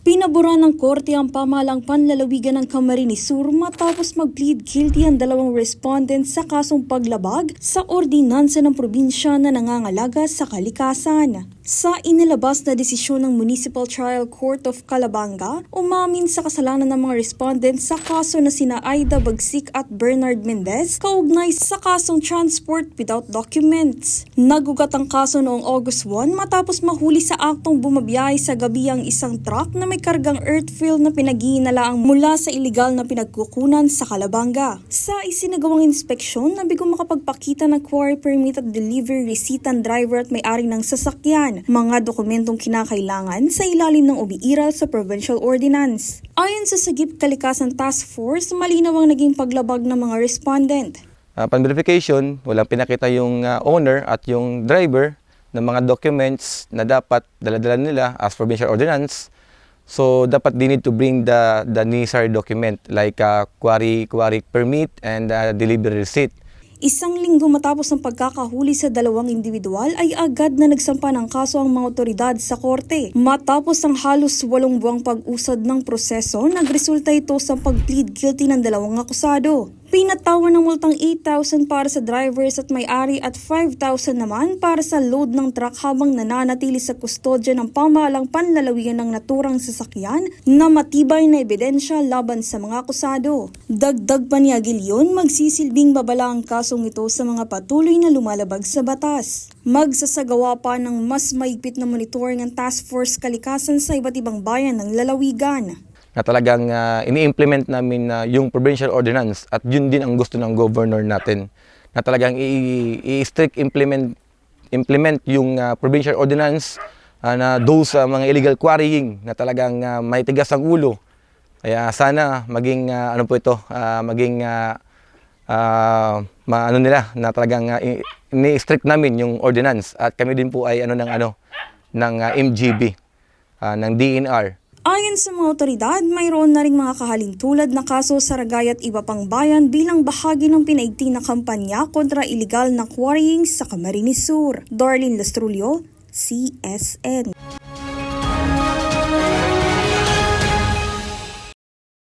Pinabura ng korte ang pamahalang panlalawigan ng Camarines Sur matapos mag-plead guilty ang dalawang respondent sa kasong paglabag sa ordinansa ng probinsya na nangangalaga sa kalikasan. Sa inilabas na desisyon ng Municipal Trial Court of Calabanga, umamin sa kasalanan ng mga respondent sa kaso na sina Aida Bagsik at Bernard Mendez kaugnay sa kasong transport without documents. Nagugat ang kaso noong August 1 matapos mahuli sa aktong bumabiyahe sa gabi ang isang truck na may kargang earthfill na pinag-iinalaang mula sa iligal na pinagkukunan sa Calabanga. Sa isinagawang inspeksyon, nabigo makapagpakita ng quarry permit at delivery receipt ang driver at may-ari ng sasakyan, mga dokumentong kinakailangan sa ilalim ng umiiral sa provincial ordinance. Ayon sa Sagip Kalikasan Task Force, malinaw ang naging paglabag ng mga respondent. Upon verification, walang pinakita yung owner at yung driver ng mga documents na dapat dala-dala nila as provincial ordinance. So dapat they need to bring the necessary document like quarry permit and delivery receipt. Isang linggo matapos ang pagkakahuli sa dalawang individual ay agad na nagsampa ng kaso ang mga otoridad sa korte. Matapos ang halos 8 buwang pag-usad ng proseso, nagresulta ito sa pag-plead guilty ng dalawang akusado. Pinatawan ng multang 8,000 para sa drivers at may-ari at 5,000 naman para sa load ng truck habang nananatili sa kustodya ng pamahalang panlalawigan ng naturang sasakyan na matibay na ebidensya laban sa mga akusado. Dagdag pa ni Aguilion, magsisilbing babala ang kasong ito sa mga patuloy na lumalabag sa batas. Magsasagawa pa ng mas maigpit na monitoring ang Task Force Kalikasan sa iba't ibang bayan ng lalawigan. Na talagang ini-implement namin yung provincial ordinance at yun din ang gusto ng governor natin. Na talagang i-strict implement yung provincial ordinance na those mga illegal quarrying na talagang may tigas ang ulo. Kaya sana maging maano nila na talagang ini-strict namin yung ordinance at kami din po ay ng MGB ng DNR. Ayon sa mga otoridad, mayroon na ring mga kahalintulad na kaso sa Ragay at iba pang bayan bilang bahagi ng pinaigting na kampanya kontra iligal na quarrying sa Camarines Sur. Darlene Lastrulio, CSN.